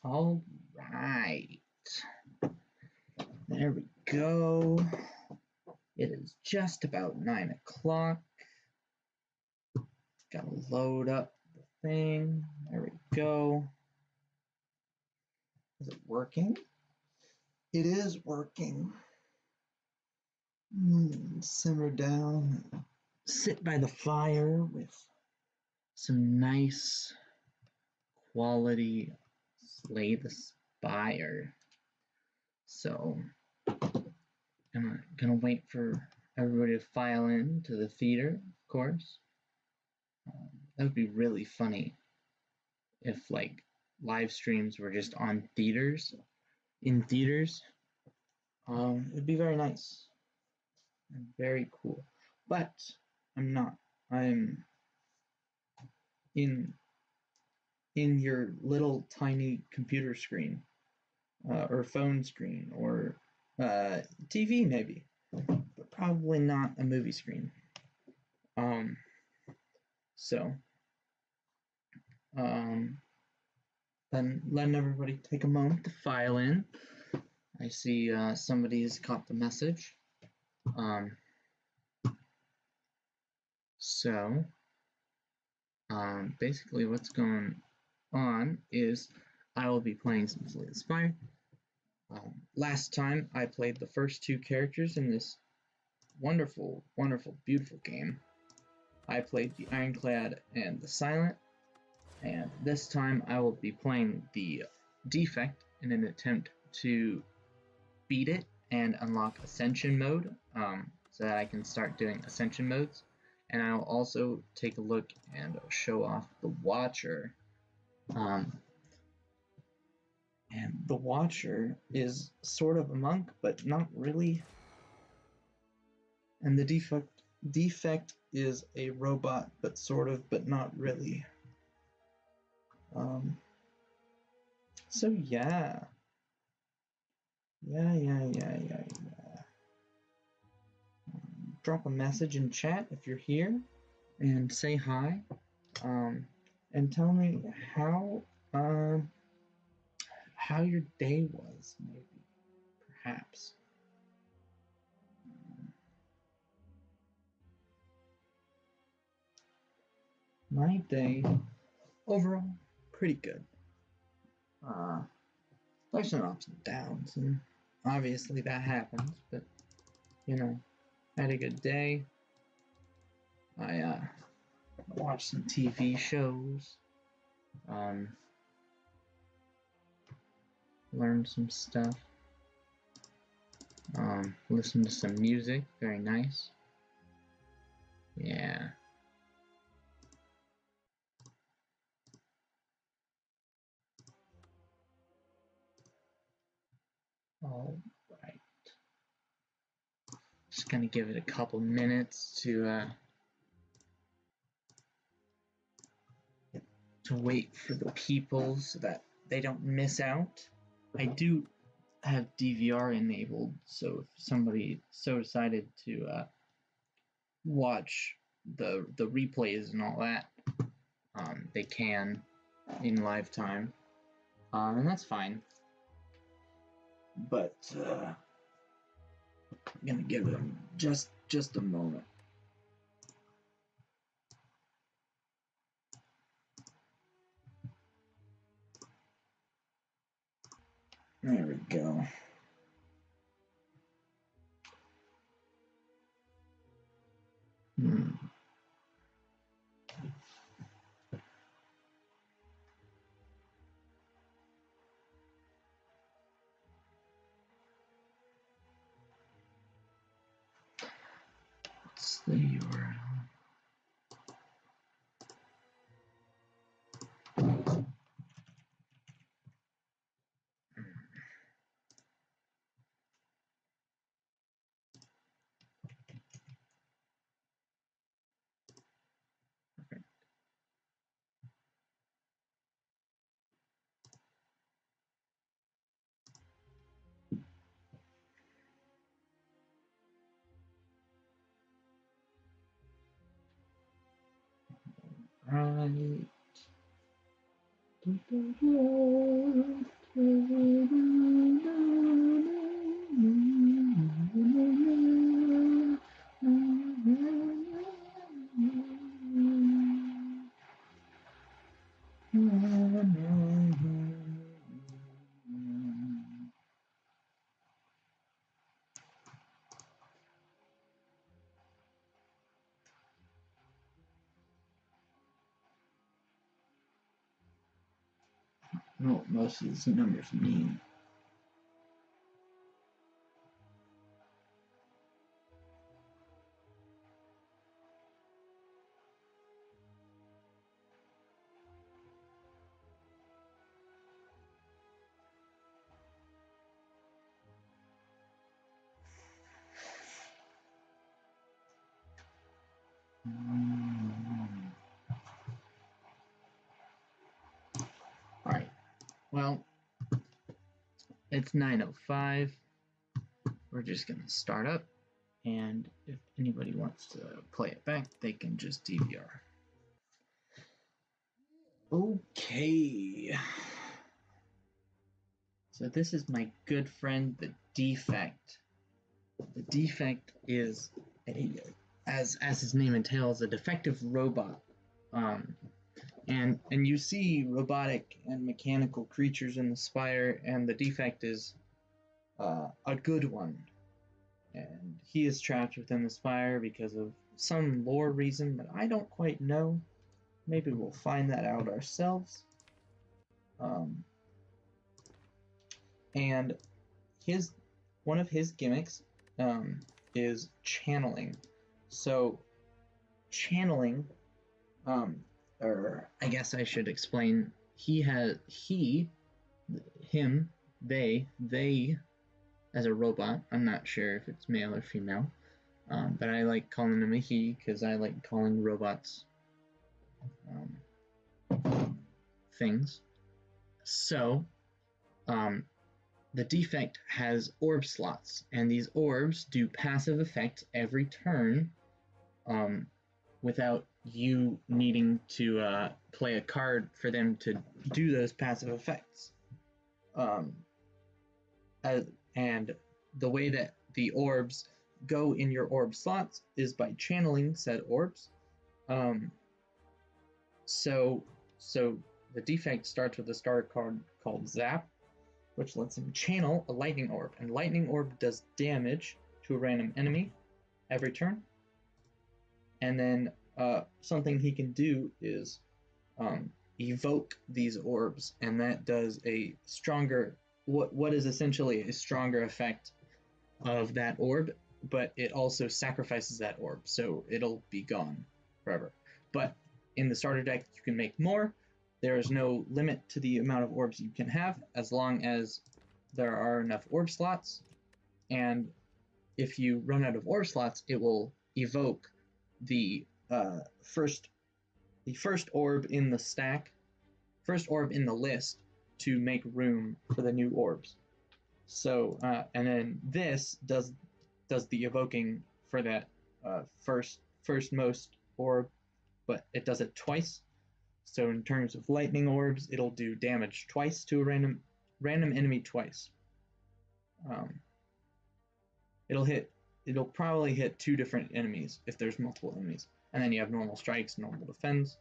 All right. There we go. It is just about 9 o'clock. Gotta load up the thing. There we go. Is it working? It is working. Simmer down. Sit by the fire with some nice quality Slay the Spire. So I'm gonna wait for everybody to file in to the theater, of course. That would be really funny if like live streams were just on theaters in theaters. It'd be very nice and very cool. But I'm not. I'm in your little tiny computer screen or phone screen or TV maybe, but probably not a movie screen. So then letting everybody take a moment to file in. I see somebody's caught the message. So basically what's going on is I will be playing some Slay the Spire. Last time I played the first two characters in this wonderful, wonderful, beautiful game. I played the Ironclad and the Silent, and this time I will be playing the Defect in an attempt to beat it and unlock Ascension mode, so that I can start doing Ascension modes. And I'll also take a look and show off the Watcher. And the Watcher is sort of a monk, but not really. And the Defect is a robot, but sort of, but not really. So yeah. Yeah. Drop a message in chat if you're here, and say hi. And tell me how your day was, maybe, perhaps. My day, overall, pretty good. There's some ups and downs, and obviously that happens, but, you know, had a good day. I watched some TV shows, learned some stuff, listened to some music, very nice. Yeah. All right. Just gonna give it a couple minutes to wait for the people so that they don't miss out. I do have DVR enabled, so if somebody so decided to watch the replays and all that, they can in live time, and that's fine. But I'm gonna give them just a moment. There we go. What's the URL? Right. know what most of these numbers mean. Alright, well, it's 9:05. We're just going to start up, and if anybody wants to play it back, they can just DVR. Okay. So this is my good friend, the Defect. The Defect is as his name entails, a defective robot. And you see robotic and mechanical creatures in the Spire, and the Defect is a good one. And he is trapped within the Spire because of some lore reason that I don't quite know. Maybe we'll find that out ourselves. And one of his gimmicks is channeling. So channeling, or I guess I should explain, they, as a robot, I'm not sure if it's male or female, but I like calling him a he because I like calling robots things. So, the Defect has orb slots, and these orbs do passive effects every turn, without you needing to play a card for them to do those passive effects. And the way that the orbs go in your orb slots is by channeling said orbs. So the Defect starts with a starter card called Zap, which lets him channel a lightning orb, and lightning orb does damage to a random enemy every turn. And then something he can do is evoke these orbs, and that does a stronger, what is essentially a stronger effect of that orb, but it also sacrifices that orb, so it'll be gone forever. But in the starter deck, you can make more. There is no limit to the amount of orbs you can have, as long as there are enough orb slots. And if you run out of orb slots, it will evoke the first orb in the stack, first orb in the list, to make room for the new orbs. So and then this does the evoking for that first most orb, but it does it twice. So in terms of lightning orbs, it'll do damage twice to a random enemy twice. It'll probably hit 2 different enemies if there's multiple enemies. And then you have normal strikes, normal defense.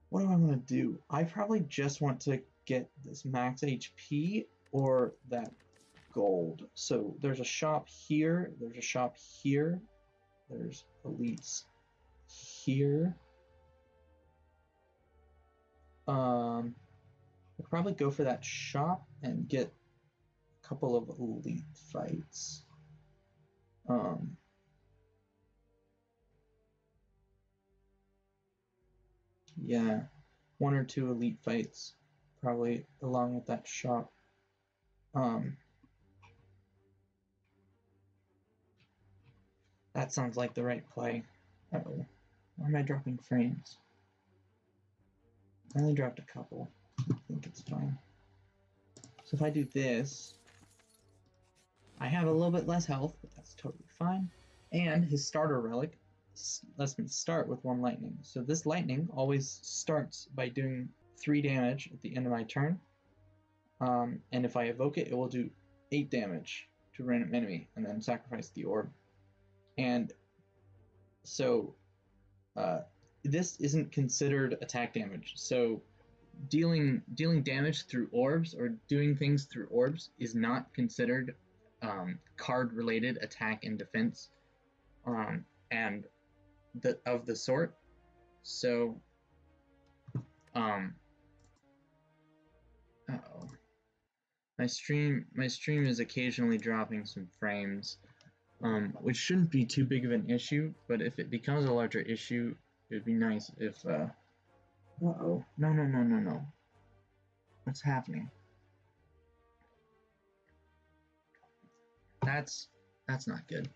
What do I want to do? I probably just want to get this max HP or that gold. So there's a shop here, there's a shop here, there's elites here. I'll probably go for that shop and get a couple of elite fights. Yeah, 1 or 2 elite fights, probably along with that shop. That sounds like the right play. Uh-oh. Why am I dropping frames? I only dropped a couple. I think it's fine. So if I do this, I have a little bit less health, but that's totally fine. And his starter relic lets me start with 1 lightning. So this lightning always starts by doing 3 damage at the end of my turn. And if I evoke it, it will do 8 damage to a random enemy, and then sacrifice the orb. And so this isn't considered attack damage. So dealing damage through orbs or doing things through orbs is not considered card-related attack and defense, and of the sort. So, uh-oh. My stream is occasionally dropping some frames, which shouldn't be too big of an issue, but if it becomes a larger issue, it would be nice if, uh-oh, no. What's happening? That's not good.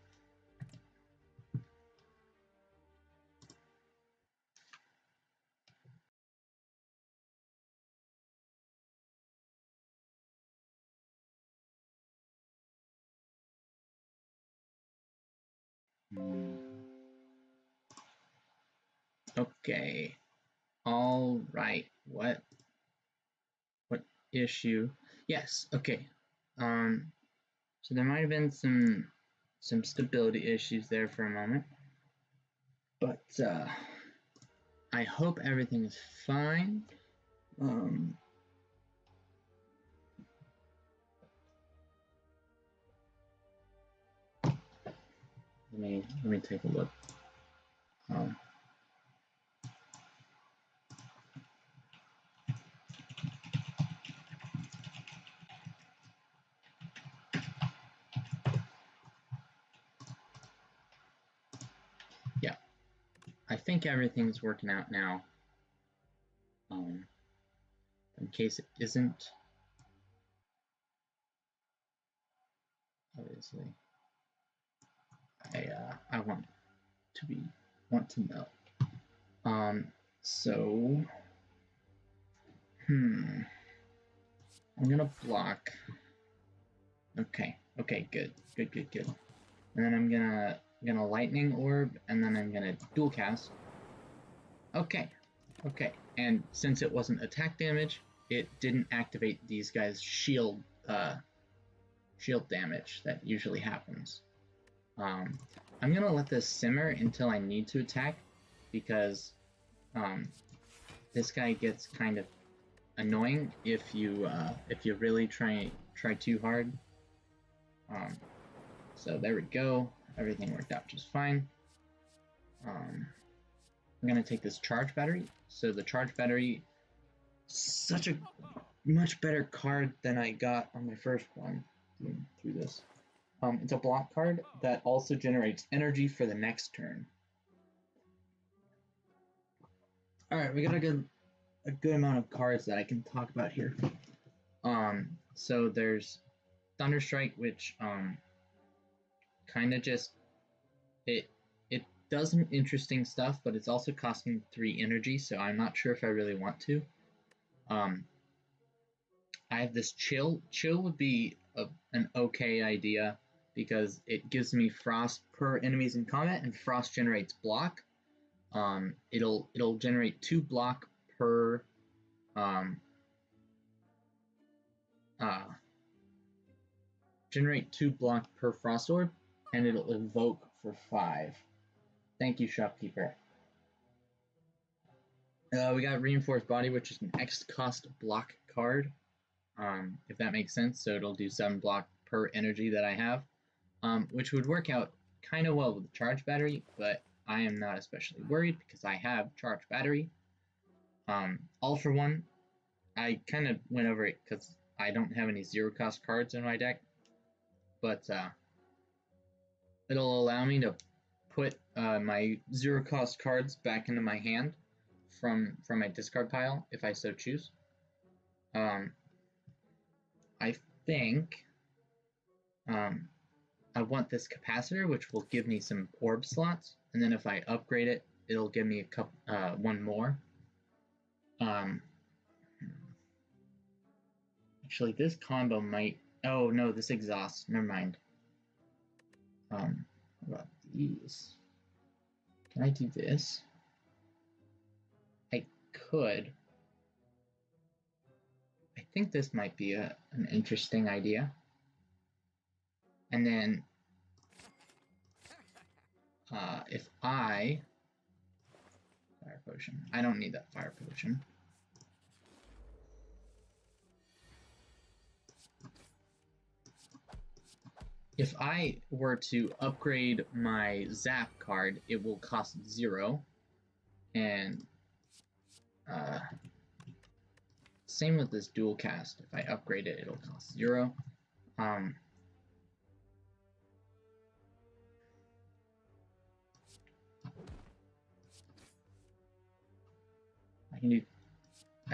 Okay. All right. What issue? Yes. Okay. So there might have been some stability issues there for a moment, but I hope everything is fine. Let me take a look. Yeah, I think everything's working out now. In case it isn't, obviously, I want to know. So, I'm gonna block. Okay, good. And then I'm gonna lightning orb, and then I'm gonna dual cast. Okay. And since it wasn't attack damage, it didn't activate these guys' shield damage that usually happens. I'm gonna let this simmer until I need to attack, because this guy gets kind of annoying if you really try too hard. So there we go. Everything worked out just fine. I'm gonna take this charge battery. So the charge battery, such a much better card than I got on my first one through this. It's a block card that also generates energy for the next turn. All right, we got a good amount of cards that I can talk about here. So there's Thunderstrike, which kind of just it does some interesting stuff, but it's also costing 3 energy, so I'm not sure if I really want to. I have this chill. Chill would be an okay idea because it gives me frost per enemies in combat, and frost generates block. It'll generate 2 block per frost orb, and it'll evoke for 5. Thank you, shopkeeper. We got Reinforced Body, which is an X cost block card, if that makes sense. So it'll do 7 block per energy that I have, which would work out kind of well with the charge battery, but I am not especially worried because I have charge battery. All for One, I kind of went over it because I don't have any 0 cost cards in my deck, but it'll allow me to put my 0 cost cards back into my hand from my discard pile if I so choose. I think I want this capacitor, which will give me some orb slots, and then if I upgrade it, it'll give me one more. Actually, this combo might. Oh no, this exhaust. Never mind. How about these? Can I do this? I could. think this might be an interesting idea. And then if I fire potion, I don't need that fire potion. If I were to upgrade my Zap card, it will cost 0, and same with this dual cast. If I upgrade it, it'll cost 0. I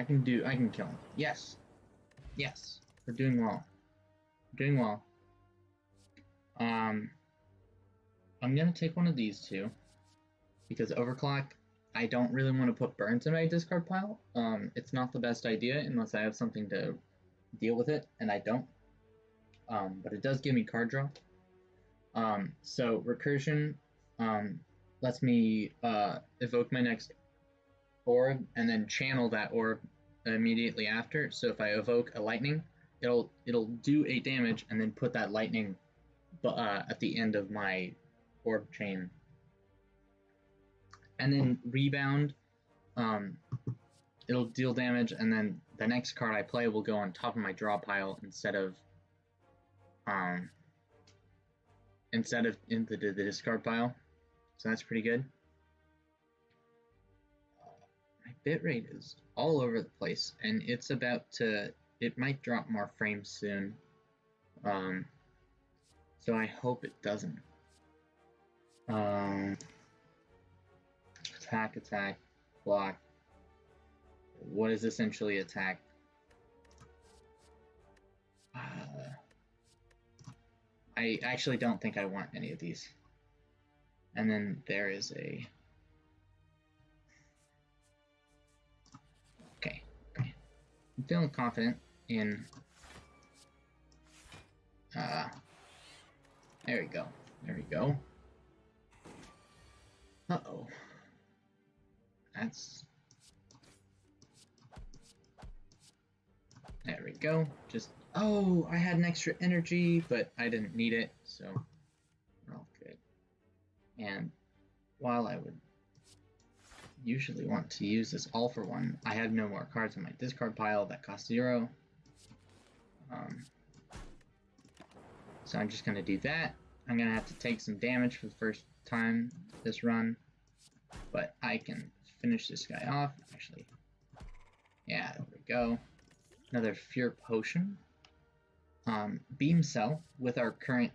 can kill him. Yes, yes, we're doing well. We're doing well. I'm gonna take one of these two because overclock. I don't really want to put burns in my discard pile. It's not the best idea unless I have something to deal with it, and I don't. But it does give me card draw. So recursion lets me evoke my next orb and then channel that orb immediately after. So if I evoke a lightning, it'll do 8 damage and then put that lightning at the end of my orb chain. And then rebound, it'll deal damage, and then the next card I play will go on top of my draw pile instead of into the discard pile. So that's pretty good. My bitrate is all over the place, and it's about to. It might drop more frames soon. So I hope it doesn't. Attack, block. What is essentially attack? I actually don't think I want any of these. And then there is a... Okay. I'm feeling confident in... There we go. Uh-oh. There we go. Oh, I had an extra energy, but I didn't need it, so we're all good. And while I would usually want to use this all for one, I have no more cards in my discard pile that cost 0. So I'm just going to do that. I'm going to have to take some damage for the first time this run, but I can finish this guy off. Actually, yeah, there we go. Another Fear Potion. Beam Cell with our current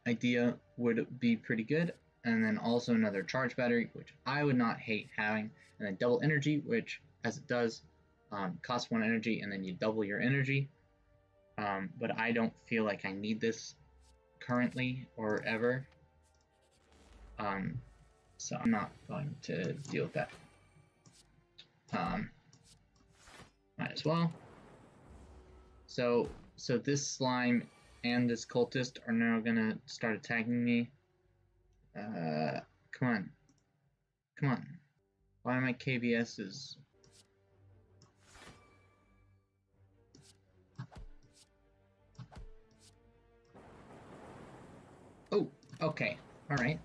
idea would be pretty good. And then also another Charge Battery, which I would not hate having. And then Double Energy, which, as it does, costs 1 energy and then you double your energy. But I don't feel like I need this currently or ever. So I'm not going to deal with that. Might as well. So this slime and this cultist are now gonna start attacking me. Come on. Why are my KBSs? Oh, okay. All right.